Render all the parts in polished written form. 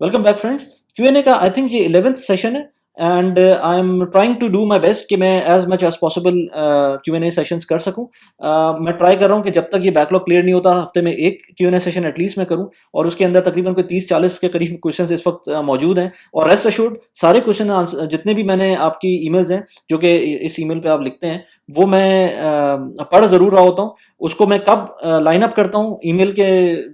Welcome back friends. Q&A का I think ये 11th session है and I am trying to do my best कि मैं as much as possible Q&A sessions कर सकूं। मैं ट्राई कर रहा हूं कि जब तक ये बैकलॉग क्लियर नहीं होता हफ्ते में एक Q&A सेशन एटलीस्ट मैं करूं और उसके अंदर तकरीबन कोई 30-40 के करीब क्वेश्चंस इस वक्त मौजूद हैं। और रेस्ट अश्योर्ड सारे क्वेश्चन जितने भी मैंने आपकी ईमेल्स हैं जो कि इस ईमेल पे आप लिखते हैं वो मैं पढ़ ज़रूर रहा होता हूँ। उसको मैं कब लाइन अप करता हूँ ईमेल के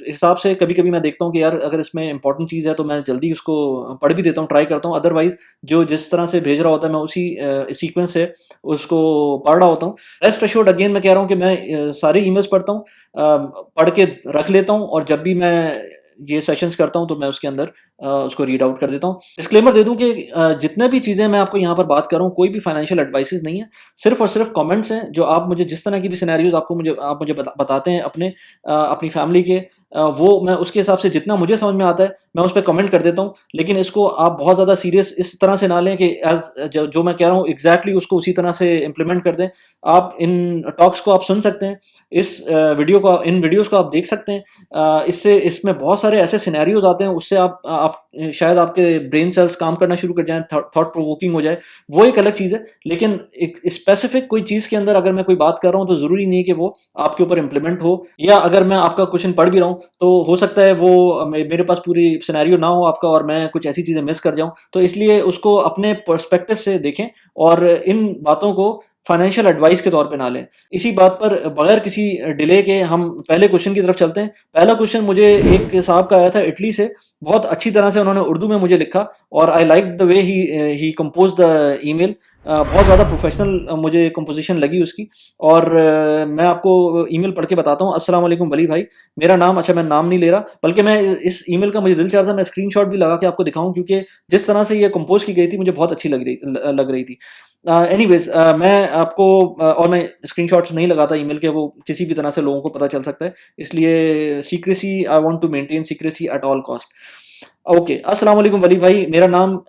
हिसाब से, कभी कभी मैं देखता हूँ कि यार अगर इसमें इंपॉर्टेंट चीज़ है तो मैं जल्दी उसको पढ़ भी देता हूँ, ट्राई करता हूँ। अदरवाइज जो जिस तरह से भेज रहा होता है मैं उसी सीक्वेंस से उसको पढ़ रहा होता हूँ। रेस्ट अश्योर्ड अगेन मैं कह रहा हूँ कि मैं सारी ईमेल्स पढ़ता हूँ, पढ़ के रख लेता हूँ और जब भी मैं ये सेशंस करता हूँ तो मैं उसके अंदर उसको रीड आउट कर देता हूँ। डिस्क्लेमर दे दूं कि जितने भी चीज़ें मैं आपको यहाँ पर बात कर रहा हूँ कोई भी फाइनेंशियल एडवाइसेस नहीं है, सिर्फ और सिर्फ कमेंट्स हैं जो आप मुझे जिस तरह की भी सिनेरियोज आप मुझे बताते हैं अपने अपनी फैमिली के, वो मैं उसके हिसाब से जितना मुझे समझ में आता है मैं उस पर कमेंट कर देता हूँ। लेकिन इसको आप बहुत ज़्यादा सीरियस इस तरह से ना लें कि एज जो मैं कह रहा हूँ एग्जैक्टली उसको उसी तरह से इम्प्लीमेंट कर दें। आप इन टॉक्स को आप सुन सकते हैं, इस वीडियो को इन वीडियोस को आप देख सकते हैं। इससे इसमें बहुत सारे ऐसे सिनेरियोज आते हैं उससे आप शायद आपके ब्रेन सेल्स काम करना शुरू कर जाएं, थॉट प्रोवोकिंग हो जाए, वो एक अलग चीज़ है। लेकिन एक स्पेसिफिक कोई चीज़ के अंदर अगर मैं कोई बात कर रहा हूँ तो ज़रूरी नहीं है कि वो आपके ऊपर इम्प्लीमेंट हो, या अगर मैं आपका क्वेश्चन पढ़ भी रहा हूँ तो हो सकता है वो मेरे पास पूरी सिनेरियो ना हो आपका और मैं कुछ ऐसी चीज़ें मिस कर जाऊँ। तो इसलिए उसको अपने पर्सपेक्टिव से देखें और इन बातों को फाइनेंशियल एडवाइस के तौर पे ना लें। इसी बात पर बगैर किसी डिले के हम पहले क्वेश्चन की तरफ चलते हैं। पहला क्वेश्चन मुझे एक साहब का आया था इटली से, बहुत अच्छी तरह से उन्होंने उर्दू में मुझे लिखा और I like the way he compose the email. बहुत ज़्यादा प्रोफेशनल मुझे कंपोजिशन लगी उसकी। और मैं आपको ईमेल पढ़ के बताता हूँ। अस्सलाम वालेकुम वली भाई, मेरा नाम, अच्छा मैं नाम नहीं ले रहा बल्कि मैं इस ईमेल का मुझे दिल चाह रहा था मैं स्क्रीनशॉट भी लगा के आपको दिखाऊं क्योंकि जिस तरह से ये कंपोज की गई थी मुझे बहुत अच्छी लग रही थी। एनीवेज मैं आपको और मैं स्क्रीनशॉट्स नहीं लगाता ईमेल के, वो किसी भी तरह से लोगों को पता चल सकता है, इसलिए secrecy I want to maintain secrecy at all cost. Okay, अस्सलाम वालेकुम वली भाई, मेरा नाम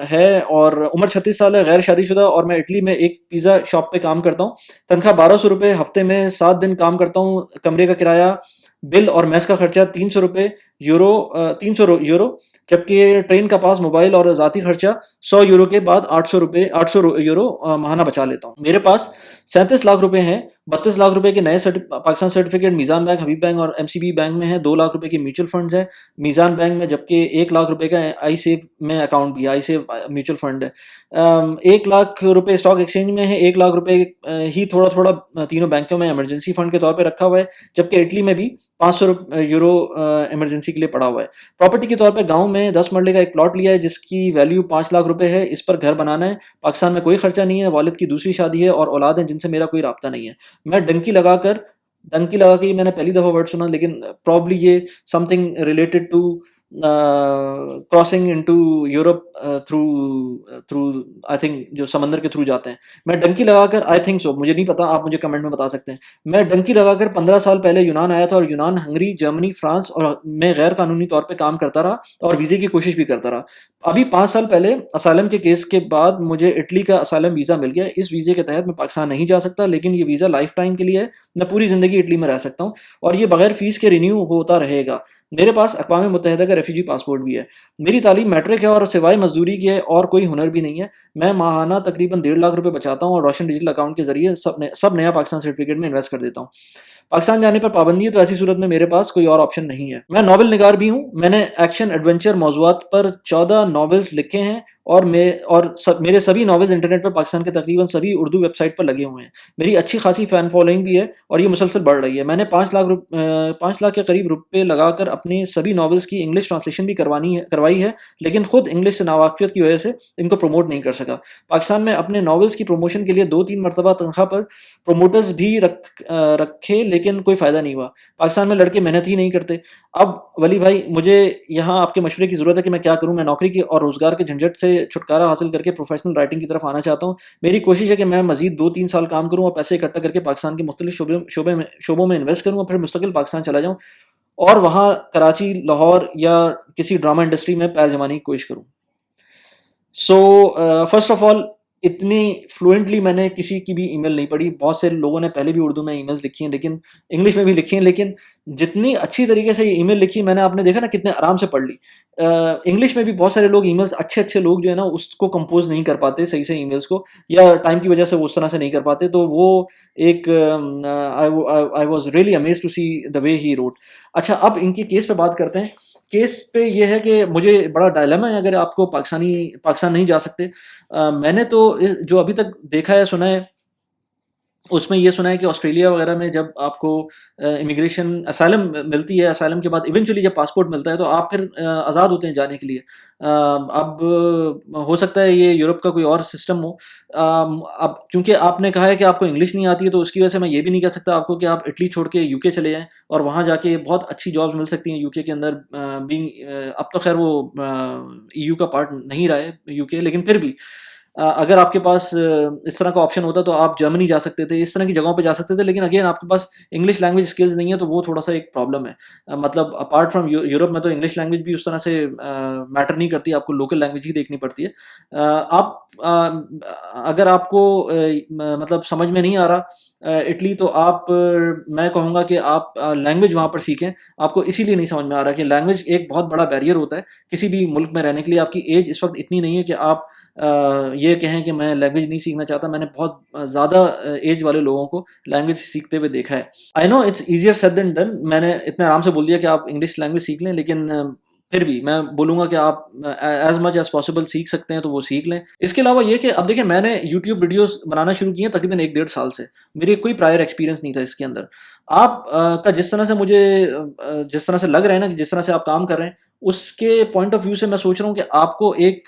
है और उम्र 36 साल है, गैर शादीशुदा और मैं इटली में एक पिज़्ज़ा शॉप पे काम करता हूँ। तनख्वाह 1200 रुपये, हफ्ते में 7 दिन काम करता हूँ। कमरे का किराया, बिल और मेस का खर्चा 300 रुपये यूरो, 300 यूरो, जबकि ट्रेन का पास, मोबाइल और ज़ाती खर्चा 100 यूरो के बाद 800 यूरो महाना बचा लेता हूँ। मेरे पास 37 लाख रुपए हैं। 32 लाख रुपए के नए पाकिस्तान सर्टिफिकेट मीज़ान बैंक, हबीब बैंक और MCB बैंक में है। 2 लाख रुपए के म्यूचुअल फंड्स हैं मीज़ान बैंक में, जबकि 1 लाख रुपए का आई सेव में अकाउंट भी है, आई सेव म्यूचुअल फंड है। 1 लाख रुपए स्टॉक एक्सचेंज में है। 1 लाख रुपए ही थोड़ा थोड़ा तीनों बैंकों में इमरजेंसी फंड के तौर पे रखा हुआ है, जबकि इटली में भी 500 यूरो इमरजेंसी के लिए पड़ा हुआ है। प्रॉपर्टी के तौर पे गांव में 10 मरले का एक प्लॉट लिया है जिसकी वैल्यू 5 लाख रुपए है। इस पर घर बनाना है। पाकिस्तान में कोई खर्चा नहीं है। वालिद की दूसरी शादी है और औलाद है जिनसे मेरा कोई राब्ता नहीं है। मैं डंकी लगा के, ये मैंने पहली दफ़ा वर्ड सुना लेकिन प्रॉब्ली ये something related to crossing into Europe through through I think जो समंदर के थ्रू जाते हैं। मैं डंकी लगाकर, आई थिंक सो, मुझे नहीं पता, आप मुझे कमेंट में बता सकते हैं। मैं डंकी लगाकर 15 साल पहले यूनान आया था और यूनान, हंगरी, जर्मनी, फ्रांस और मैं गैर कानूनी तौर पे काम करता रहा और वीज़े की कोशिश भी करता रहा। अभी 5 साल पहले असालम के केस के बाद मुझे इटली का असालम वीज़ा मिल गया। इस वीज़े के तहत मैं पाकिस्तान नहीं जा सकता, लेकिन ये वीज़ा लाइफ टाइम के लिए है। मैं पूरी ज़िंदगी इटली में रह सकता हूँ और ये बगैर फीस के रिन्यू होता रहेगा। मेरे पास अक़वाम मुत्तहिदा का रेफ्यूजी पासपोर्ट भी है। मेरी तालीम मैट्रिक है और सिवाय मजदूरी के और कोई हुनर भी नहीं है। मैं माहाना तकरीबन 1.5 लाख रुपए बचाता हूँ और रोशन डिजिटल अकाउंट के जरिए सब नया पाकिस्तान सर्टिफिकेट में इन्वेस्ट कर देता हूँ। पाकिस्तान जाने पर पाबंदी है तो ऐसी सूरत में मेरे पास कोई और ऑप्शन नहीं है। मैं नॉवल निगार भी हूँ। मैंने एक्शन एडवेंचर मौज़ूआत पर 14 नॉवेल्स लिखे हैं और मेरे सभी नॉवेल्स इंटरनेट पर पाकिस्तान के तकरीबन सभी उर्दू वेबसाइट पर लगे हुए हैं। मेरी अच्छी खासी फ़ैन फॉलोइंग भी है और ये मुसलसल बढ़ रही है। मैंने 5 लाख के करीब रुपए लगाकर अपनी सभी नॉवेल्स की इंग्लिश ट्रांसलेशन भी करवाई है, लेकिन खुद इंग्लिश से नावाकिफियत की वजह से इनको प्रमोट नहीं कर सका। पाकिस्तान में अपने नॉवेल्स की प्रमोशन के लिए 2-3 मरतबा तनख्वाह पर प्रमोटर्स भी रखे, लेकिन कोई फ़ायदा नहीं हुआ। पाकिस्तान में लड़के मेहनत ही नहीं करते। अब वली भाई, मुझे यहाँ आपके मशवरे की ज़रूरत है कि मैं क्या करूँ। मैं नौकरी की और रोज़गार के झंझट से छुटकारा हासिल करके प्रोफेशनल राइटिंग की तरफ आना चाहता हूँ। मेरी कोशिश है कि मैं मज़ीद 2-3 साल काम करूँ और पैसे इकट्ठा करके पाकिस्तान के मुख्तलिफ शोबों में इन्वेस्ट करूँ और फिर मुस्तकिल पाकिस्तान चला जाऊँ और वहाँ कराची, लाहौर या किसी ड्रामा इंडस्ट्री में पैर जमाने की कोशिश करूँ। सो फर्स्ट ऑफ ऑल, इतनी फ्लुएंटली मैंने किसी की भी ईमेल नहीं पढ़ी। बहुत से लोगों ने पहले भी उर्दू में ईमेल्स लिखी हैं, लेकिन इंग्लिश में भी लिखी हैं, लेकिन जितनी अच्छी तरीके से ये ईमेल लिखी मैंने, आपने देखा ना कितने आराम से पढ़ ली। इंग्लिश में भी बहुत सारे लोग ईमेल्स, अच्छे-अच्छे लोग जो है ना उसको कंपोज़ नहीं कर पाते सही से ईमेल्स को, या टाइम की वजह से वो उस तरह से नहीं कर पाते। तो वो एक I was really amazed to see the way he wrote. अच्छा, अब इनके केस पे बात करते हैं। केस पे ये है कि मुझे बड़ा डायलेमा है, अगर आपको पाकिस्तान नहीं जा सकते। मैंने तो जो अभी तक देखा है, सुना है, उसमें ये सुना है कि ऑस्ट्रेलिया वगैरह में जब आपको इमिग्रेशन असाइलम मिलती है, असाइलम के बाद इवेंचुअली जब पासपोर्ट मिलता है तो आप फिर आज़ाद होते हैं जाने के लिए। अब हो सकता है ये यूरोप का कोई और सिस्टम हो। अब क्योंकि आपने कहा है कि आपको इंग्लिश नहीं आती है, तो उसकी वजह से मैं ये भी नहीं कह सकता आपको कि आप इटली छोड़ के यूके चले जाएँ और वहाँ जाके बहुत अच्छी जॉब्स मिल सकती हैं यूके के अंदर। अब तो खैर वो ईयू का पार्ट नहीं रहा है यूके, लेकिन फिर भी अगर आपके पास इस तरह का ऑप्शन होता तो आप जर्मनी जा सकते थे, इस तरह की जगहों पे जा सकते थे। लेकिन अगेन आपके पास इंग्लिश लैंग्वेज स्किल्स नहीं है, तो वो थोड़ा-सा एक प्रॉब्लम है। मतलब अपार्ट फ्रॉम यूरोप में तो इंग्लिश लैंग्वेज भी उस तरह से मैटर नहीं करती, आपको लोकल लैंग्वेज ही देखनी पड़ती है। आप अगर आपको मतलब समझ में नहीं आ रहा इटली, तो आप मैं कहूँगा कि आप लैंग्वेज वहाँ पर सीखें। आपको इसीलिए नहीं समझ में आ रहा कि लैंग्वेज एक बहुत बड़ा बैरियर होता है किसी भी मुल्क में रहने के लिए। आपकी एज इस वक़्त इतनी नहीं है कि आप ये कहें कि मैं लैंग्वेज नहीं सीखना चाहता। मैंने बहुत ज़्यादा एज वाले लोगों को लैंग्वेज सीखते हुए देखा है। I know it's easier said than done. मैंने इतने आराम से बोल दिया कि आप इंग्लिश लैंग्वेज सीख लें, लेकिन फिर भी मैं बोलूँगा कि आप एज़ मच एज़ पॉसिबल सीख सकते हैं तो वो सीख लें। इसके अलावा ये कि अब देखिए, मैंने यूट्यूब वीडियोज़ बनाना शुरू किए हैं तकरीबन 1 डेढ़ साल से। मेरे कोई प्रायर एक्सपीरियंस नहीं था इसके अंदर। आप का जिस तरह से मुझे जिस तरह से लग रहा है ना कि जिस तरह से आप काम कर रहे हैं, उसके पॉइंट ऑफ व्यू से मैं सोच रहा हूँ कि आपको एक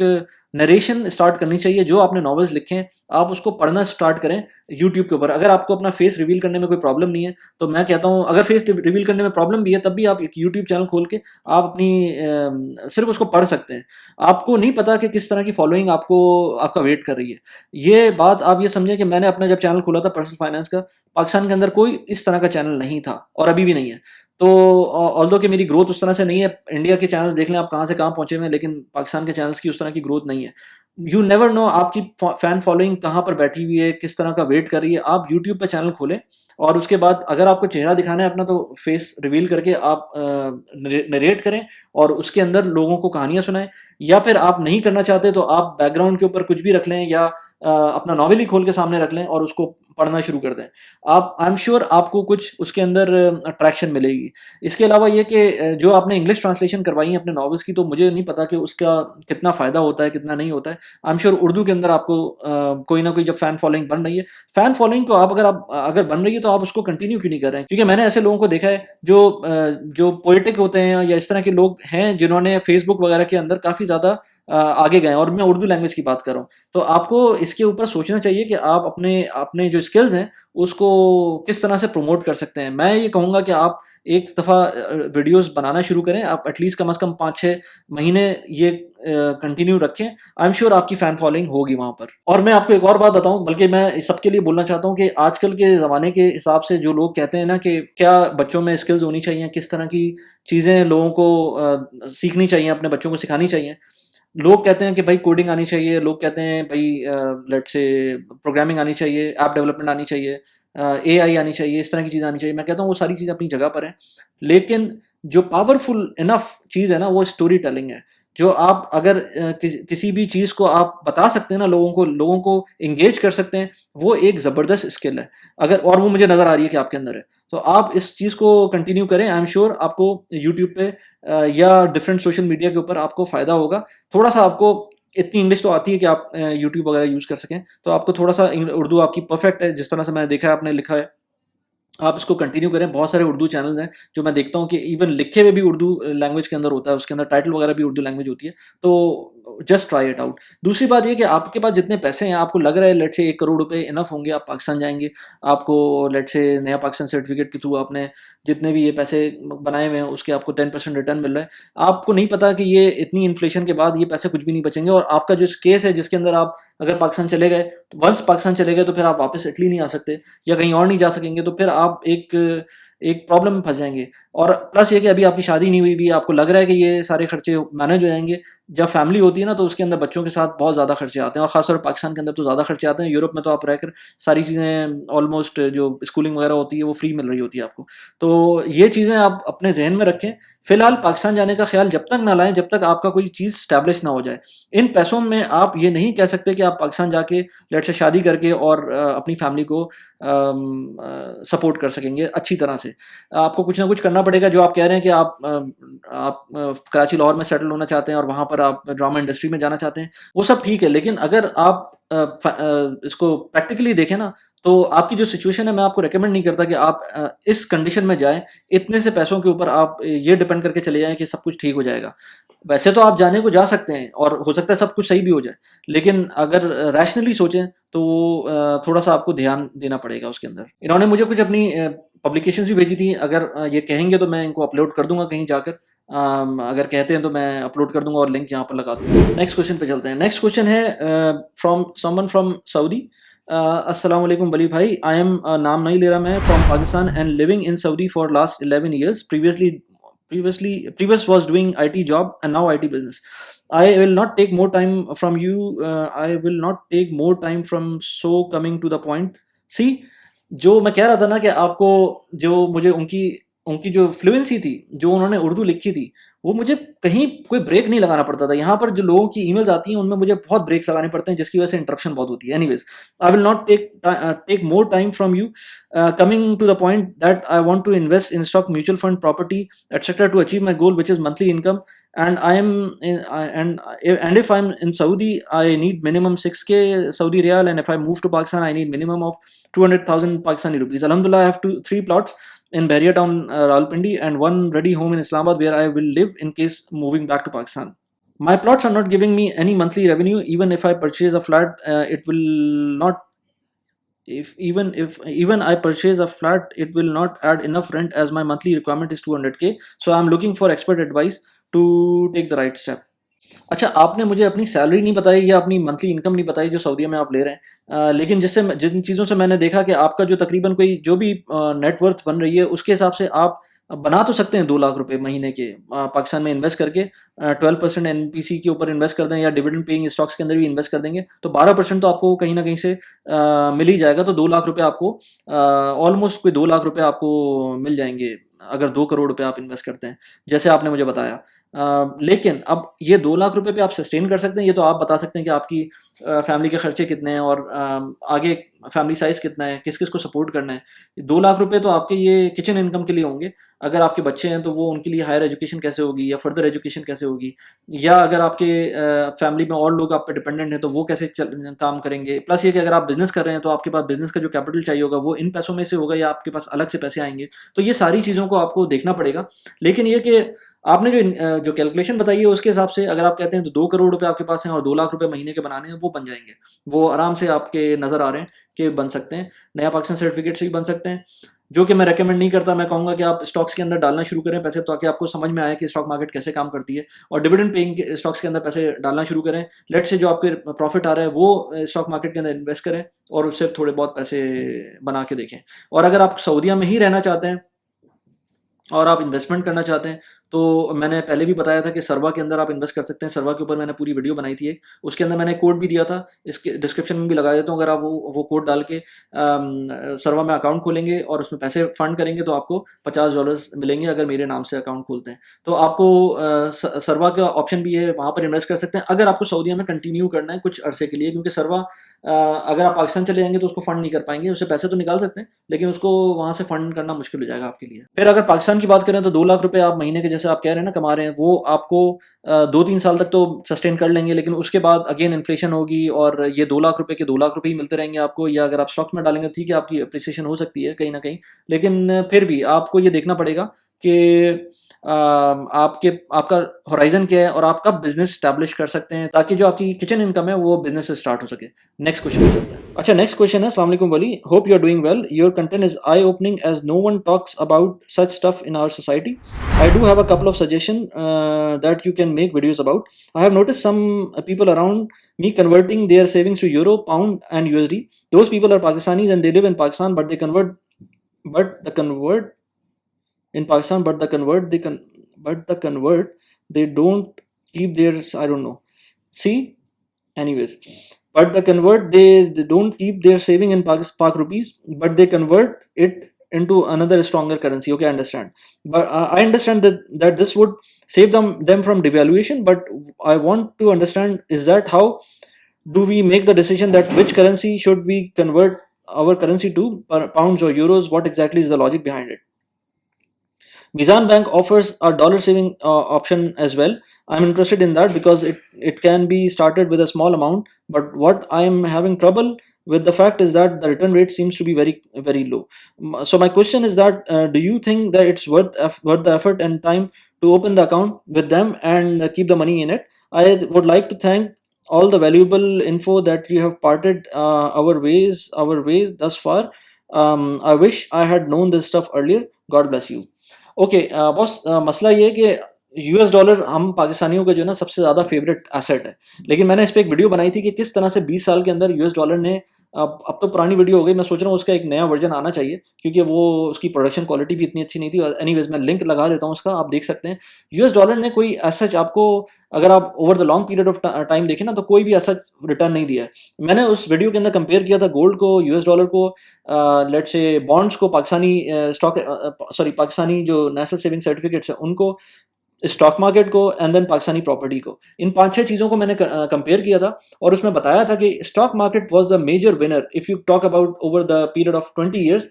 नरेशन स्टार्ट करनी चाहिए। जो आपने नॉवेल्स लिखे हैं, आप उसको पढ़ना स्टार्ट करें यूट्यूब के ऊपर। अगर आपको अपना फेस रिवील करने में कोई प्रॉब्लम नहीं है, तो मैं कहता हूँ, अगर फेस रिवील करने में प्रॉब्लम भी है, तब भी आप एक यूट्यूब चैनल खोल के आप अपनी सिर्फ उसको पढ़ सकते हैं। आपको नहीं पता कि किस तरह की फॉलोइंग आपको आपका वेट कर रही है। ये बात आप ये समझें कि मैंने अपना जब चैनल खोला था पर्सनल फाइनेंस का, पाकिस्तान के अंदर कोई इस तरह का चैनल नहीं था और अभी भी नहीं है। तो ऑल्दो कि मेरी ग्रोथ उस तरह से नहीं है, इंडिया के चैनल्स देख लें आप कहाँ से कहाँ पहुंचे हुए हैं, लेकिन पाकिस्तान के चैनल्स की उस तरह की ग्रोथ नहीं है। यू नेवर नो आपकी फैन फॉलोइंग कहाँ पर बैठी हुई है, किस तरह का वेट कर रही है। आप यूट्यूब पे चैनल खोलें और उसके बाद अगर आपको चेहरा दिखाना है अपना, तो फेस रिवील करके आप नरेट करें और उसके अंदर लोगों को कहानियां सुनाएं। या फिर आप नहीं करना चाहते तो आप बैकग्राउंड के ऊपर कुछ भी रख लें, या अपना नॉवेल ही खोल के सामने रख लें और उसको पढ़ना शुरू कर दें। आप आई एम श्योर आपको कुछ उसके अंदर अट्रैक्शन मिलेगी। इसके अलावा ये कि जो आपने इंग्लिश ट्रांसलेशन करवाई है अपने नॉवेल्स की, तो मुझे नहीं पता कि उसका कितना फ़ायदा होता है, कितना नहीं होता है। आई एम श्योर उर्दू के अंदर आपको कोई ना कोई जब फ़ैन फॉलोइंग बन रही है, फ़ैन फॉलोइंग को आप अगर बन रही है, तो आप उसको कंटिन्यू क्यों नहीं कर रहे हैं? क्योंकि मैंने ऐसे लोगों को देखा है जो पोएटिक होते हैं या इस तरह के लोग हैं, जिन्होंने फ़ेसबुक वगैरह के अंदर काफ़ी ज़्यादा आगे गए हैं, और मैं उर्दू लैंग्वेज की बात कर रहा हूँ। तो आपको इसके ऊपर सोचना चाहिए कि आप अपने अपने जो स्किल्स हैं, उसको किस तरह से प्रमोट कर सकते हैं। मैं ये कहूँगा कि आप एक दफ़ा वीडियोज़ बनाना शुरू करें, आप एटलीस्ट कम से कम 5-6 महीने ये कंटिन्यू रखें। आई एम श्योर आपकी फ़ैन फॉलोइंग होगी वहाँ पर। और मैं आपको एक और बात बताऊँ, बल्कि मैं सबके लिए बोलना चाहता हूँ कि आजकल के ज़माने के हिसाब से जो लोग कहते हैं ना कि क्या बच्चों में स्किल्स होनी चाहिए, किस तरह की चीज़ें लोगों को सीखनी चाहिए, अपने बच्चों को सिखानी चाहिए। लोग कहते हैं कि भाई कोडिंग आनी चाहिए, लोग कहते हैं भाई लेट्स से प्रोग्रामिंग आनी चाहिए, ऐप डेवलपमेंट आनी चाहिए, एआई आनी चाहिए, इस तरह की चीज़ आनी चाहिए। मैं कहता हूँ वो सारी चीज़ें अपनी जगह पर हैं, लेकिन जो पावरफुल इनफ चीज़ है ना, वो स्टोरी टेलिंग है। जो आप अगर किसी भी चीज़ को आप बता सकते हैं ना, लोगों को एंगेज कर सकते हैं, वो एक ज़बरदस्त स्किल है। अगर और वो मुझे नज़र आ रही है कि आपके अंदर है, तो आप इस चीज़ को कंटिन्यू करें। आई एम श्योर आपको यूट्यूब पे या डिफरेंट सोशल मीडिया के ऊपर आपको फ़ायदा होगा। थोड़ा-सा आपको इतनी इंग्लिश तो आती है कि आप यूट्यूब वगैरह यूज़ कर सकें, तो आपको थोड़ा-सा उर्दू आपकी परफेक्ट है, जिस तरह से मैंने देखा है आपने लिखा है। आप इसको कंटिन्यू करें। बहुत सारे उर्दू चैनल्स हैं, जो मैं देखता हूँ कि इवन लिखे हुए भी उर्दू लैंग्वेज के अंदर होता है, उसके अंदर टाइटल वगैरह भी उर्दू लैंग्वेज होती है, तो जस्ट ट्राई इट आउट। दूसरी बात ये कि आपके पास जितने पैसे हैं, आपको लग रहा है लेट्स से 1 करोड़ रुपए इनफ होंगे, आप पाकिस्तान जाएँगे, आपको लेट्स से नया पाकिस्तान सर्टिफिकेट के थ्रू आपने जितने भी ये पैसे बनाए हुए हैं, उसके आपको 10% रिटर्न मिल रहा है। आपको नहीं पता कि ये इतनी इन्फ्लेशन के बाद ये पैसे कुछ भी नहीं बचेंगे, और आपका जो केस है जिसके अंदर आप अगर पाकिस्तान चले गए, तो वंस पाकिस्तान चले गए तो फिर आप वापस इटली नहीं आ सकते या कहीं और नहीं जा सकेंगे, तो फिर आप एक प्रॉब्लम में फँस जाएँगे। और प्लस ये कि अभी आपकी शादी नहीं हुई भी, आपको लग रहा है कि ये सारे खर्चे मैनेज हो जाएँगे। जब फैमिली होती है ना, ना तो उसके अंदर बच्चों के साथ बहुत ज़्यादा खर्चे आते हैं, और ख़ासतौर पर पाकिस्तान के अंदर तो ज़्यादा खर्चे आते हैं। यूरोप में तो आप रहकर सारी चीज़ें ऑलमोस्ट जो स्कूलिंग वगैरह होती है वो फ्री मिल रही होती है आपको। तो ये चीज़ें आप अपने जहन में रखें। फिलहाल पाकिस्तान जाने का ख्याल जब तक ना लाएं जब तक आपका कोई चीज़ स्टैब्लिश ना हो जाए। इन पैसों में आप ये नहीं कह सकते कि आप पाकिस्तान जाके लेट्स से शादी करके और अपनी फैमिली को सपोर्ट कर सकेंगे अच्छी तरह से। आपको कुछ ना कुछ करना पड़ेगा। जो आप कह रहे हैं कि आप कराची लाहौर में सेटल होना चाहते हैं और वहाँ पर आप ड्रामा इंडस्ट्री में जाना चाहते हैं, वो सब ठीक है, लेकिन अगर आप इसको प्रैक्टिकली देखें ना, तो आपकी जो सिचुएशन है, मैं आपको रेकमेंड नहीं करता कि आप इस कंडीशन में जाएं। इतने से पैसों के ऊपर आप ये डिपेंड करके चले जाएं कि सब कुछ ठीक हो जाएगा। वैसे तो आप जाने को जा सकते हैं और हो सकता है सब कुछ सही भी हो जाए, लेकिन अगर रैशनली सोचें तो थोड़ा सा आपको ध्यान देना पड़ेगा उसके अंदर। इन्होंने मुझे कुछ अपनी पब्लिकेशंस भी भेजी थी। अगर ये कहेंगे तो मैं इनको अपलोड कर दूंगा कहीं जाकर। अगर कहते हैं तो मैं अपलोड कर दूंगा और लिंक यहाँ पर लगा दूंगा। नेक्स्ट क्वेश्चन पे चलते हैं। नेक्स्ट क्वेश्चन है फ्रॉम समवन फ्रॉम सऊदी। अस्सलाम वालेकुम वली भाई, आई एम नाम नहीं ले रहा मैं, from Pakistan and living in Saudi for last 11 years. Previous was doing IT job and now IT business. I will not take more time from you. I will not take more time from so coming to the point. See, जो मैं कह रहा था ना कि आपको जो मुझे उनकी उनकी जो फ्लुएंसी थी, जो उन्होंने उर्दू लिखी थी, वो मुझे कहीं कोई ब्रेक नहीं लगाना पड़ता था। यहाँ पर जो लोगों की ईमेल्स आती हैं उनमें मुझे बहुत ब्रेक्स लगाने पड़ते हैं, जिसकी वजह से इंटरप्शन बहुत होती है। Anyways, I will not take more time from you. Coming to the point that I want to invest in stock, mutual fund, property, etc. to achieve my goal, which is monthly income. And and if I'm in Saudi, I need minimum 6k Saudi Riyal, and if I move to Pakistan, I need minimum of 200,000 Pakistani rupees. Alhamdulillah, I have three plots in Bahria town, Rawalpindi, and one ready home in Islamabad where I will live in case moving back to Pakistan. My plots are not giving me any monthly revenue. Even if I purchase a flat, it will not if even I purchase a flat, it will not add enough rent as my monthly requirement is 200k. So I'm looking for expert advice to take the right step. अच्छा, आपने मुझे अपनी salary नहीं बताई या अपनी monthly income नहीं बताई जो सऊदीया में आप ले रहे हैं, लेकिन जिन चीज़ों से मैंने देखा कि आपका जो तकरीबन कोई जो भी नेटवर्थ बन रही है उसके हिसाब से आप बना तो सकते हैं 2 लाख रुपए महीने के पाकिस्तान में इन्वेस्ट करके। 12% एनपीसी के ऊपर इन्वेस्ट कर दें या डिविडेंड पेइंग स्टॉक्स के अंदर भी इन्वेस्ट कर देंगे तो 12% तो आपको कहीं ना कहीं से मिल ही जाएगा। तो 2 लाख रुपए आपको ऑलमोस्ट कोई 2 लाख रुपए आपको मिल जाएंगे अगर 2 करोड़ रुपए आप इन्वेस्ट करते हैं, जैसे आपने मुझे बताया। लेकिन अब ये 2 लाख रुपए पे आप सस्टेन कर सकते हैं, ये तो आप बता सकते हैं कि आपकी फैमिली के खर्चे कितने हैं और आगे फैमिली साइज कितना है, किस किस को सपोर्ट करना है। 2 लाख रुपए तो आपके ये किचन इनकम के लिए होंगे। अगर आपके बच्चे हैं तो वो उनके लिए हायर एजुकेशन कैसे होगी या फर्दर एजुकेशन कैसे होगी, या अगर आपके फैमिली में और लोग आप पे डिपेंडेंट हैं तो वो कैसे काम करेंगे। प्लस ये कि अगर आप बिजनेस कर रहे हैं तो आपके पास बिजनेस का जो कैपिटल चाहिए होगा वो इन पैसों में से होगा या आपके पास अलग से पैसे आएंगे। तो ये सारी चीज़ों को आपको देखना पड़ेगा। लेकिन ये कि आपने जो कैलकुलेशन बताई है उसके हिसाब से अगर आप कहते हैं तो 2 करोड़ रुपए आपके पास हैं और 2 लाख रुपए महीने के बनाने हैं, वो बन जाएंगे। वो आराम से आपके नज़र आ रहे हैं कि बन सकते हैं। नया पाकिस्तान सर्टिफिकेट से भी बन सकते हैं, जो कि मैं रेकमेंड नहीं करता। मैं कहूँगा कि आप स्टॉक्स के अंदर डालना शुरू करें पैसे, ताकि आपको समझ में आए कि स्टॉक मार्केट कैसे काम करती है, और डिविडेंड पेइंग स्टॉक्स के अंदर पैसे डालना शुरू करें। लेट से जो आपके प्रॉफिट आ रहा है वो स्टॉक मार्केट के अंदर इन्वेस्ट करें और उससे थोड़े बहुत पैसे बना के देखें। और अगर आप सऊदीया में ही रहना चाहते हैं और आप इन्वेस्टमेंट करना चाहते हैं तो मैंने पहले भी बताया था कि सर्वा के अंदर आप इन्वेस्ट कर सकते हैं। सर्वा के ऊपर मैंने पूरी वीडियो बनाई थी एक, उसके अंदर मैंने कोड भी दिया था, इसके डिस्क्रिप्शन में भी लगा देता हूँ। अगर आप वो कोड डाल के सर्वा में अकाउंट खोलेंगे और उसमें पैसे फंड करेंगे तो आपको $50 मिलेंगे अगर मेरे नाम से अकाउंट खोलते हैं। तो आपको सर्वा का ऑप्शन भी है, वहाँ पर इन्वेस्ट कर सकते हैं अगर आपको सऊदीया में कंटिन्यू करना है कुछ अरसे के लिए। क्योंकि सर्वा अगर आप पाकिस्तान चले जाएंगे तो उसको फंड नहीं कर पाएंगे, उससे पैसे तो निकाल सकते हैं लेकिन उसको वहाँ से फंड करना मुश्किल हो जाएगा आपके लिए। फिर अगर पाकिस्तान की बात करें तो 2 लाख रुपए आप महीने के, जैसे आप कह रहे हैं ना, कमा रहे हैं, वो आपको 2-3 साल तक तो सस्टेन कर लेंगे। लेकिन उसके बाद अगेन इन्फ्लेशन होगी और ये 2 लाख रुपए के 2 लाख रुपए ही मिलते रहेंगे आपको। या अगर आप स्टॉक्स में डालेंगे ठीक है, आपकी अप्रिसिएशन हो सकती है कहीं ना कहीं, लेकिन फिर भी आपको ये देखना पड़ेगा कि आपका होराइजन क्या है और आप कब बिजनेस स्टैब्लिश कर सकते हैं, ताकि जो आपकी किचन इनकम है वो बिजनेस से स्टार्ट हो सके। नेक्स्ट क्वेश्चन पे चलते हैं। अच्छा, नेक्स्ट क्वेश्चन है, अस्सलाम वालेकुम वली, hope you are doing well, your content is eye opening as no one talks about such stuff in our society. I do have a couple of suggestion that you can make videos about. I have noticed some people around me converting their savings to euro, pound and USD. Those people are Pakistanis and they live in Pakistan, but they convert in Pakistan, but the convert they don't keep theirs. I don't know. See, anyways, but the convert, they don't keep their saving in Pak rupees, but they convert it into another stronger currency. Okay, I understand, but I understand that this would save them from devaluation, but I want to understand, is that how do we make the decision that which currency should we convert our currency to, pounds or euros? What exactly is the logic behind it? Mizan Bank offers a dollar saving option as well. I'm interested in that because it can be started with a small amount. But what I'm having trouble with the fact is that the return rate seems to be very low. So my question is that, do you think that it's worth the effort and time to open the account with them and keep the money in it? I would like to thank all the valuable info that you have parted our ways thus far. I wish I had known this stuff earlier. God bless you. Okay boss, मसला ये है कि US dollar हम पाकिस्तानियों का जो है ना सबसे ज़्यादा फेवरेट एसेट है। लेकिन मैंने इस पे एक वीडियो बनाई थी कि किस तरह से 20 साल के अंदर यूएस डॉलर ने, अब तो पुरानी वीडियो हो गई, मैं सोच रहा हूँ उसका एक नया वर्जन आना चाहिए क्योंकि वो उसकी प्रोडक्शन क्वालिटी भी इतनी अच्छी नहीं थी। और एनीवेज मैं लिंक लगा देता हूँ उसका, आप देख सकते हैं। यूएस डॉलर ने कोई सच आपको, अगर आप over the long period of time देखें ना, तो कोई भी ऐसा रिटर्न नहीं दिया है। मैंने उस वीडियो के अंदर कंपेयर किया था गोल्ड को, यूएस डॉलर को, लेट से बॉन्ड्स को, पाकिस्तानी स्टॉक, सॉरी पाकिस्तानी जो नेशनल सेविंग सर्टिफिकेट्स हैं उनको, स्टॉक मार्केट को, एंड देन पाकिस्तानी प्रॉपर्टी को। इन 5-6 चीज़ों को मैंने कंपेयर किया था और उसमें बताया था कि stock market was the major winner if you talk about over the period of 20 years.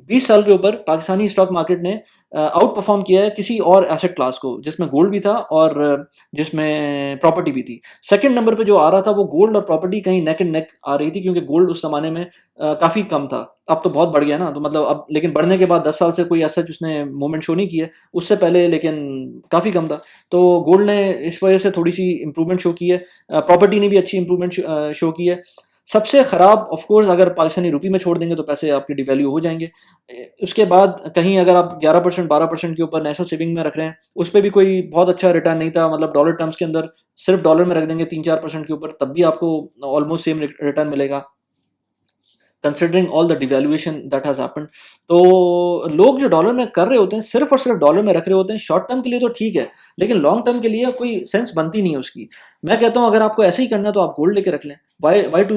20 साल के ऊपर पाकिस्तानी स्टॉक मार्केट ने आउट परफॉर्म किया है किसी और एसेट क्लास को, जिसमें गोल्ड भी था और जिसमें प्रॉपर्टी भी थी। सेकंड नंबर पे जो आ रहा था वो गोल्ड और प्रॉपर्टी कहीं नेक एंड नेक आ रही थी, क्योंकि गोल्ड उस जमाने में काफ़ी कम था। अब तो बहुत बढ़ गया ना, तो मतलब अब, लेकिन बढ़ने के बाद 10 साल से कोई ऐसा उसने मूवमेंट शो नहीं किया, उससे पहले लेकिन काफ़ी कम था। तो गोल्ड ने इस वजह से थोड़ी सी इंप्रूवमेंट शो की है, प्रॉपर्टी ने भी अच्छी इंप्रूवमेंट शो की है। सबसे ख़राब ऑफ कोर्स अगर पाकिस्तानी रुपये में छोड़ देंगे तो पैसे आपके डिवैल्यू हो जाएंगे। उसके बाद कहीं अगर आप 11% 12% के ऊपर नेशनल सेविंग में रख रहे हैं, उस पर भी कोई बहुत अच्छा रिटर्न नहीं था। मतलब डॉलर टर्म्स के अंदर सिर्फ डॉलर में रख देंगे 3-4% के ऊपर, तब भी आपको ऑलमोस्ट सेम रिटर्न मिलेगा, considering all the devaluation that has happened. तो लोग जो डॉलर में कर रहे होते हैं, सिर्फ और सिर्फ डॉलर में रख रहे होते हैं। शॉर्ट टर्म के लिए तो ठीक है, लेकिन लॉन्ग टर्म के लिए कोई सेंस बनती नहीं है उसकी। मैं कहता हूँ अगर आपको ऐसे ही करना है तो आप गोल्ड लेके रख लें। Why to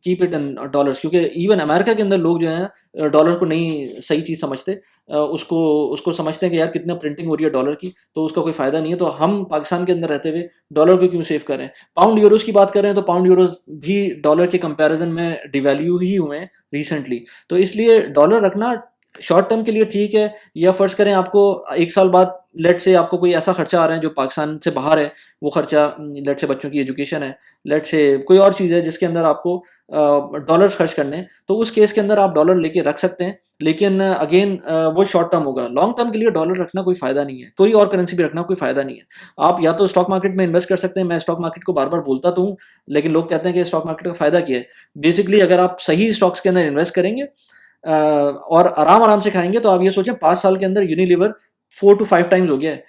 keep it in dollars? क्योंकि इवन अमेरिका के अंदर लोग जो हैं डॉलर को नहीं सही चीज़ समझते, उसको उसको समझते हैं कि यार कितना प्रिंटिंग हो रही है डॉलर की, तो उसका कोई फ़ायदा नहीं है। तो हम पाकिस्तान के अंदर रहते हुए डॉलर को क्यों सेव करें? पाउंड यूरोज़ की बात कर रहे हैं तो पाउंड यूरोज़ भी डॉलर के कंपैरिजन में डिवैल्यू ही हुए हैं रिसेंटली। तो इसलिए डॉलर रखना शॉर्ट टर्म के लिए ठीक है। या फर्ज करें आपको 1 साल बाद लेट से आपको कोई ऐसा खर्चा आ रहा है जो पाकिस्तान से बाहर है, वो खर्चा लेट से बच्चों की एजुकेशन है, लेट से कोई और चीज़ है जिसके अंदर आपको डॉलर्स खर्च करने हैं, तो उस केस के अंदर आप डॉलर लेके रख सकते हैं। लेकिन अगेन वो शॉर्ट टर्म होगा। लॉन्ग टर्म के लिए डॉलर रखना कोई फ़ायदा नहीं है, कोई और करेंसी भी रखना कोई फ़ायदा नहीं है। आप या तो स्टॉक मार्केट में इन्वेस्ट कर सकते हैं। मैं स्टॉक मार्केट को बार बार बोलता तो हूँ, लेकिन लोग कहते हैं कि स्टॉक मार्केट का फ़ायदा क्या है। बेसिकली अगर आप सही स्टॉक्स के अंदर इन्वेस्ट करेंगे और आराम आराम से खाएंगे, तो आप ये सोचें 5 साल के अंदर यूनिलीवर 4 to 5 टाइम्स हो गया है।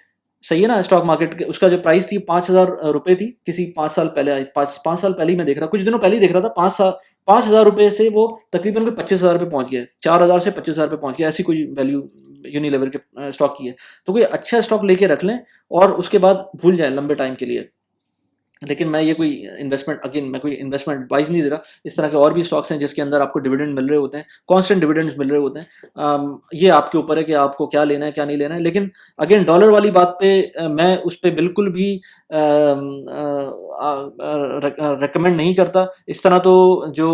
सही है ना? स्टॉक मार्केट के उसका जो प्राइस थी 5,000 रुपए थी किसी 5 साल पहले, 5 साल पहले ही मैं देख रहा, कुछ दिनों पहले ही देख रहा था। 5,000 रुपए से वो तकरीबन कोई 25,000 पे पहुंच गया, 4,000 से 25,000 पे पहुंच गया। ऐसी कोई वैल्यू यूनिलीवर के स्टॉक की है। तो कोई अच्छा स्टॉक लेके रख लें और उसके बाद भूल जाएं लंबे टाइम के लिए। लेकिन मैं ये कोई इन्वेस्टमेंट, अगेन मैं कोई इन्वेस्टमेंट एडवाइस नहीं दे रहा। इस तरह के और भी स्टॉक्स हैं जिसके अंदर आपको डिविडेंड मिल रहे होते हैं, कांस्टेंट डिविडेंड्स मिल रहे होते हैं। ये आपके ऊपर है कि आपको क्या लेना है क्या नहीं लेना है। लेकिन अगेन डॉलर वाली बात पे मैं उस पर बिल्कुल भी रिकमेंड नहीं करता। इस तरह तो जो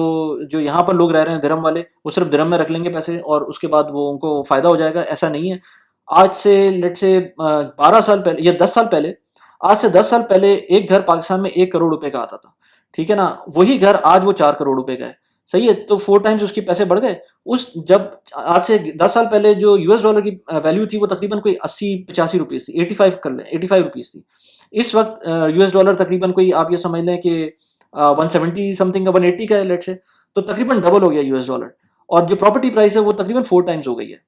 जो यहाँ पर लोग रह रहे हैं दिरहम वाले, वो सिर्फ दिरहम में रख लेंगे पैसे और उसके बाद वो उनको फ़ायदा हो जाएगा, ऐसा नहीं है। आज से लेट से 12 साल पहले या 10 साल पहले, आज से 10 साल पहले एक घर पाकिस्तान में 1 करोड़ रुपए का आता था, ठीक है ना? वही घर आज वो 4 करोड़ रुपए का है। सही है? तो 4 टाइम्स उसके पैसे बढ़ गए। उस जब आज से 10 साल पहले जो यूएस डॉलर की वैल्यू थी वो तकरीबन कोई 80-85 रुपीज़ थी, 85 कर लें, 85 रुपीज़ थी। इस वक्त यूएस डॉलर तकरीबन कोई आप ये समझ लें कि 170 समथिंग का, 180 का है लेट से, तो तकरीबन डबल हो गया यूएस डॉलर। और जो प्रॉपर्टी प्राइस है वो तकरीबन 4 टाइम्स हो गई है,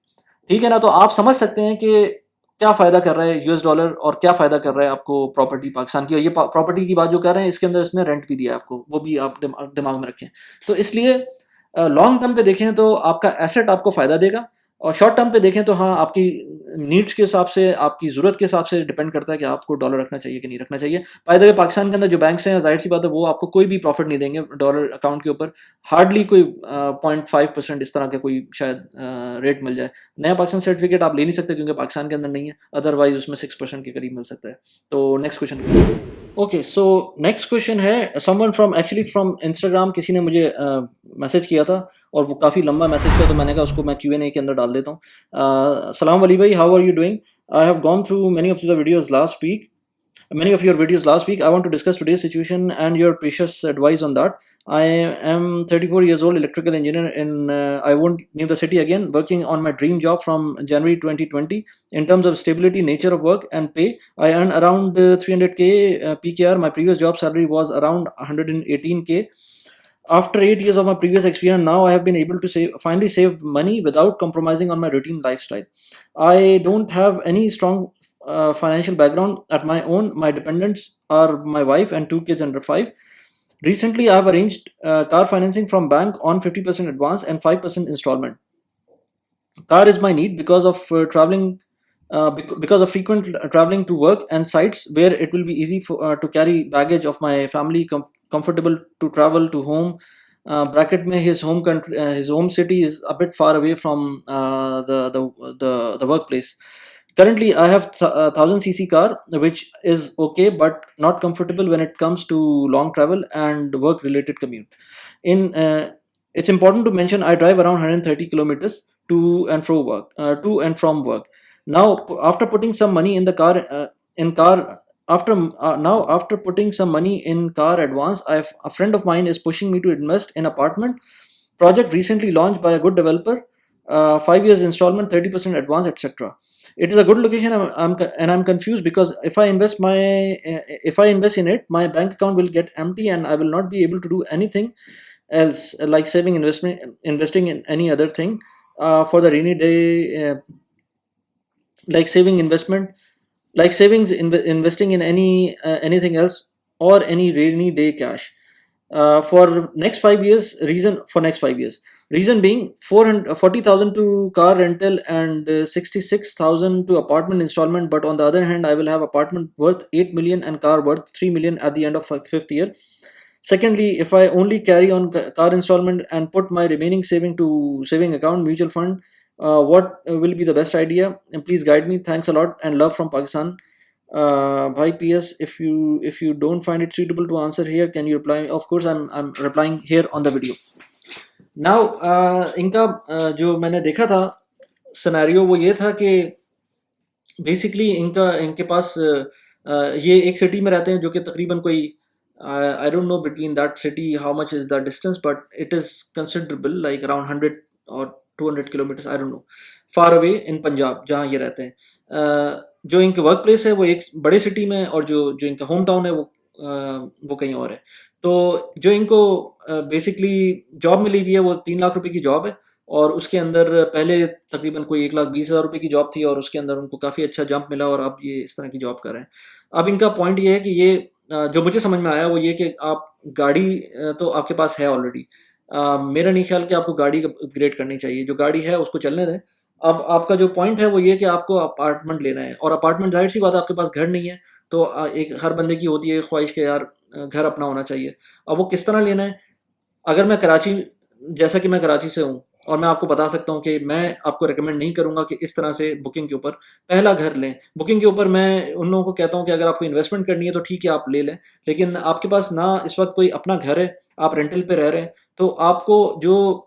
ठीक है ना? तो आप समझ सकते हैं कि क्या फ़ायदा कर रहा है यूएस डॉलर और क्या फ़ायदा कर रहा है आपको प्रॉपर्टी पाकिस्तान की। और ये प्रॉपर्टी की बात जो कर रहे हैं, इसके अंदर इसने रेंट भी दिया है आपको, वो भी आप दिमाग में रखें। तो इसलिए लॉन्ग टर्म पे देखें तो आपका एसेट आपको फ़ायदा देगा, और शॉर्ट टर्म पे देखें तो हाँ, आपकी नीड्स के हिसाब से, आपकी ज़रूरत के हिसाब से डिपेंड करता है कि आपको डॉलर रखना चाहिए कि नहीं रखना चाहिए। बाय द वे, पाकिस्तान के अंदर जो बैंक्स हैं, ज़ाहिर सी बात है वो आपको कोई भी प्रॉफिट नहीं देंगे डॉलर अकाउंट के ऊपर। हार्डली कोई 0.5% इस तरह का कोई शायद रेट मिल जाए। नया पाकिस्तान सर्टिफिकेट आप ले नहीं सकते क्योंकि पाकिस्तान के अंदर नहीं है, अदरवाइज उसमें 6% के करीब मिल सकता है। तो next question. Okay, so next question है someone from, actually from Instagram. किसी ने मुझे मैसेज किया था और वो काफ़ी लंबा मैसेज था, तो मैंने कहा उसको मैं Q&A के अंदर डाल देता हूँ। सलाम वली भाई, how are you doing? I have gone through many of the videos last week, many of your videos last week. I want to discuss today's situation and your precious advice on that. I am 34 years old, electrical engineer in I won't name the city again, working on my dream job from January 2020. In terms of stability, nature of work and pay, I earn around 300k PKR. My previous job salary was around 118k. After 8 years of my previous experience, now I have been able to finally save money without compromising on my routine lifestyle. I don't have any strong financial background at my own. My dependents are my wife and 2 kids under 5. Recently, I have arranged car financing from bank on 50% advance and 5% installment. Car is my need because of traveling, because of frequent traveling to work and sites where it will be easy to carry baggage of my family, comfortable to travel to home. Bracket में his home country, his home city is a bit far away from the workplace. Currently, I have 1000cc car, which is okay, but not comfortable when it comes to long travel and work-related commute. In It's important to mention I drive around 130 kilometers to and from work. Now, after putting some money in the car, in car after now after putting some money in car advance, a friend of mine is pushing me to invest in apartment project recently launched by a good developer. 5 years installment, 30% advance, etc. It is a good location. I'm confused because if I invest in it, my bank account will get empty and I will not be able to do anything else like investing in any other thing for the rainy day, like saving investment like investing in anything else or any rainy day cash for next 5 years. Reason being 40,000 to car rental and 66,000 to apartment installment, but on the other hand I will have apartment worth 8 million and car worth 3 million at the end of fifth year. Secondly, if I only carry on car installment and put my remaining saving to saving account, mutual fund, what will be the best idea? And please guide me. Thanks a lot and love from Pakistan. Bhai PS, if you don't find it suitable to answer here, can you reply? Of course, I'm replying here on the video. Now, इनका जो मैंने देखा था scenario वो ये था कि basically इनके पास ये एक सिटी में रहते हैं जो कि तकरीबन कोई I don't know between that city how much is the distance, but it is considerable, like around 100 or 200 kilometers, I don't know, far away in Punjab जहाँ ये रहते हैं. जो इनके वर्क प्लेस है वो एक बड़े सिटी में, और जो जो इनका होम टाउन है वो कहीं और है. तो जो इनको बेसिकली जॉब मिली हुई है वो 3 लाख रुपए की जॉब है, और उसके अंदर पहले तकरीबन कोई 1,20,000 रुपए की जॉब थी और उसके अंदर उनको काफ़ी अच्छा जंप मिला और अब ये इस तरह की जॉब कर रहे हैं. अब इनका पॉइंट ये है कि ये जो मुझे समझ में आया वो ये कि आप गाड़ी तो आपके पास है ऑलरेडी. मेरा नहीं ख्याल कि आपको गाड़ी अपग्रेड करनी चाहिए. जो गाड़ी है उसको चलने दें. अब आपका जो पॉइंट है वो ये कि आपको अपार्टमेंट लेना है, और अपार्टमेंट जाहिर सी बात है आपके पास घर नहीं है, तो एक हर बंदे की होती है ख्वाहिश कि यार घर अपना होना चाहिए. अब वो किस तरह लेना है? अगर मैं कराची, जैसा कि मैं कराची से हूँ, और मैं आपको बता सकता हूँ कि मैं आपको रिकमेंड नहीं करूँगा कि इस तरह से बुकिंग के ऊपर पहला घर लें. बुकिंग के ऊपर मैं उन लोगों को कहता हूँ कि अगर आपको इन्वेस्टमेंट करनी है तो ठीक है आप ले लें, लेकिन आपके पास ना इस वक्त कोई अपना घर है, आप रेंटल पे रह रहे हैं, तो आपको जो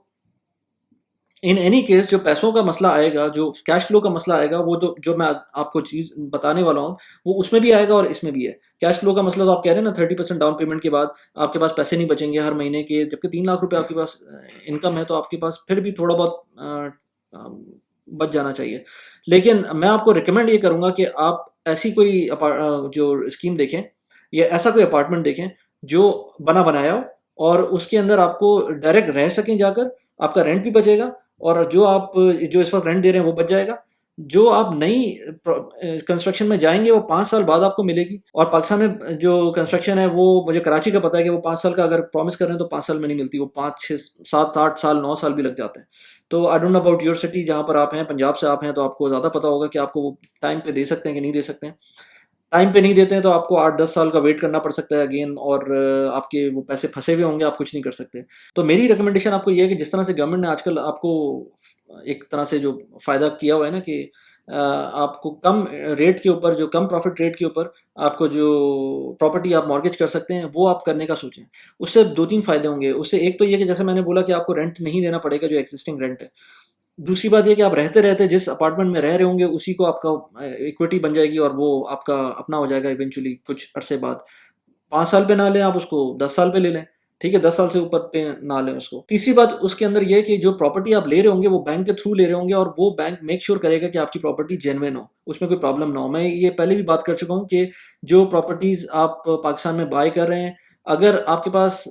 इन एनी केस जो पैसों का मसला आएगा, जो कैश फ्लो का मसला आएगा, वो जो मैं आपको चीज़ बताने वाला हूँ वो उसमें भी आएगा और इसमें भी है. कैश फ्लो का मसला तो आप कह रहे हैं ना, 30% डाउन पेमेंट के बाद आपके पास पैसे नहीं बचेंगे हर महीने के, जबकि 3 लाख रुपए आपके पास इनकम है, तो आपके पास फिर भी थोड़ा बहुत बच जाना चाहिए. लेकिन मैं आपको रिकमेंड ये करूँगा कि आप ऐसी कोई जो स्कीम देखें या ऐसा कोई अपार्टमेंट देखें जो बना बनाया हो, और उसके अंदर आपको डायरेक्ट रह सकें जाकर, आपका रेंट भी बचेगा और जो इस वक्त रेंट दे रहे हैं वो बच जाएगा. जो आप नई कंस्ट्रक्शन में जाएँगे वो 5 साल बाद आपको मिलेगी, और पाकिस्तान में जो कंस्ट्रक्शन है वो मुझे कराची का पता है कि वो 5 साल का अगर प्रॉमिस कर रहे हैं तो 5 साल में नहीं मिलती, वो 5, 6, 7, 8 साल, 9 साल भी लग जाते हैं। तो I don't know about your city, जहाँ पर आप हैं, पंजाब से आप हैं, तो आपको ज़्यादा पता होगा कि आपको वो टाइम पे दे सकते हैं कि नहीं दे सकते हैं। टाइम पे नहीं देते हैं तो आपको 8-10 साल का वेट करना पड़ सकता है अगेन, और आपके वो पैसे फँसे हुए होंगे, आप कुछ नहीं कर सकते। तो मेरी रिकमेंडेशन आपको ये है कि जिस तरह से गवर्नमेंट ने आजकल आपको एक तरह से जो फ़ायदा किया हुआ है ना कि आपको कम रेट के ऊपर, जो कम प्रॉफ़िट रेट के ऊपर आपको जो प्रॉपर्टी आप मॉर्गेज कर सकते हैं, वो आप करने का सोचें। उससे 2-3 फ़ायदे होंगे। उससे एक तो ये कि जैसे मैंने बोला कि आपको रेंट नहीं देना पड़ेगा जो एक्जिस्टिंग रेंट है। दूसरी बात ये कि आप रहते-रहते जिस अपार्टमेंट में रह रहे होंगे उसी को आपका इक्विटी बन जाएगी, और वो आपका अपना हो जाएगा इवेंचुअली कुछ अरसे बाद। 5 साल पे ना लें आप उसको, 10 साल पे ले लें, ठीक है? 10 साल से ऊपर पे ना लें उसको। तीसरी बात उसके अंदर ये है कि जो प्रॉपर्टी आप ले रहे होंगे वो बैंक के थ्रू ले रहे होंगे, और वो बैंक मेक श्योर करेगा कि आपकी प्रॉपर्टी जेन्युइन हो, उसमें कोई प्रॉब्लम ना हो। मैं ये पहले भी बात कर चुका हूँ कि जो प्रॉपर्टीज़ आप पाकिस्तान में बाय कर रहे हैं, अगर आपके पास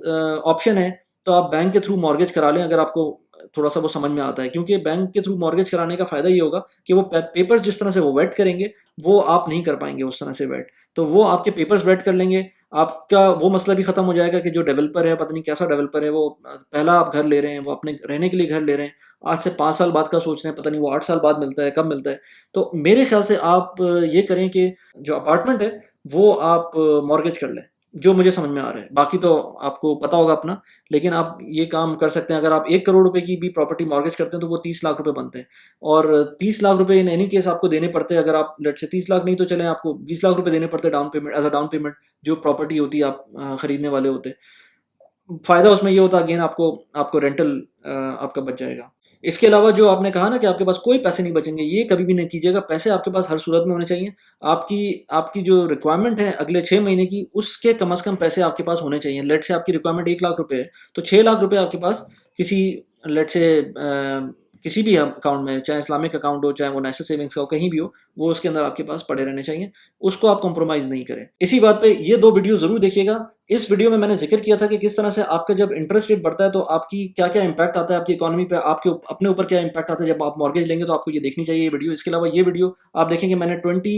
ऑप्शन है तो आप बैंक के थ्रू मॉर्गेज करा लें, अगर आपको थोड़ा-सा वो समझ में आता है। क्योंकि बैंक के थ्रू मॉर्गेज कराने का फ़ायदा ये होगा कि वो पेपर्स जिस तरह से वो वेट करेंगे, वो आप नहीं कर पाएँगे उस तरह से वेट। तो वो आपके पेपर्स वेट कर लेंगे, आपका वो मसला भी ख़त्म हो जाएगा कि जो डेवलपर है, पता नहीं कैसा डेवलपर है, वो पहला आप घर ले रहे हैं, वो अपने रहने के लिए घर ले रहे हैं, आज से 5 साल बाद का सोच रहे हैं, पता नहीं वो 8 साल बाद मिलता है, कब मिलता है। तो मेरे ख़्याल से आप ये करें कि जो अपार्टमेंट है, वो आप मॉर्गेज कर लें, जो मुझे समझ में आ रहा है। बाकी तो आपको पता होगा अपना, लेकिन आप ये काम कर सकते हैं। अगर आप 1 करोड़ रुपए की भी प्रॉपर्टी मॉर्गेज करते हैं, तो वो 30 लाख रुपए बनते हैं, और 30 लाख रुपए इन एनी केस आपको देने पड़ते हैं। अगर आप लेट्स से 30 लाख नहीं तो चलें, आपको 20 लाख रुपए देने पड़ते हैं down payment, as a down payment, जो प्रॉपर्टी होती है आप खरीदने वाले होते हैं। फ़ायदा उसमें ये होता है अगेन, आपको आपको रेंटल आपका बच जाएगा। इसके अलावा जो आपने कहा ना कि आपके पास कोई पैसे नहीं बचेंगे, ये कभी भी नहीं कीजिएगा। पैसे आपके पास हर सूरत में होने चाहिए। आपकी आपकी जो रिक्वायरमेंट है अगले 6 महीने की, उसके कम से कम पैसे आपके पास होने चाहिए। लेट्स से आपकी रिक्वायरमेंट 1 लाख रुपए है, तो 6 लाख रुपए आपके पास किसी, लेट्स से किसी भी अकाउंट में, चाहे इस्लामिक अकाउंट हो, चाहे वो नेशनल सेविंग्स का हो, कहीं भी हो, वो उसके अंदर आपके पास पड़े रहने चाहिए। उसको आप कॉम्प्रोमाइज़ नहीं करें। इसी बात पे ये 2 वीडियो ज़रूर देखिएगा। इस वीडियो में मैंने ज़िक्र किया था कि किस तरह से आपका जब इंटरेस्ट रेट बढ़ता है तो आपकी क्या-क्या इम्पैक्ट आता है आपकी इकोनॉमी पे, आपके अपने ऊपर क्या इम्पैक्ट आता है जब आप मॉर्गेज लेंगे, तो आपको ये देखनी चाहिए ये वीडियो। इसके अलावा ये वीडियो आप देखेंगे, मैंने 20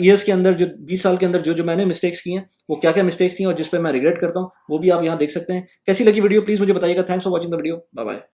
ईयर्स के अंदर, जो 20 साल के अंदर जो-जो मैंने मिस्टेक्स की हैं, वो क्या-क्या मिस्टेक्स थी और जिस पे मैं रिग्रेट करता हूँ, वो भी आप यहाँ देख सकते हैं। कैसी लगी वीडियो प्लीज़ मुझे बताइएगा। Thanks for watching the video. Bye bye.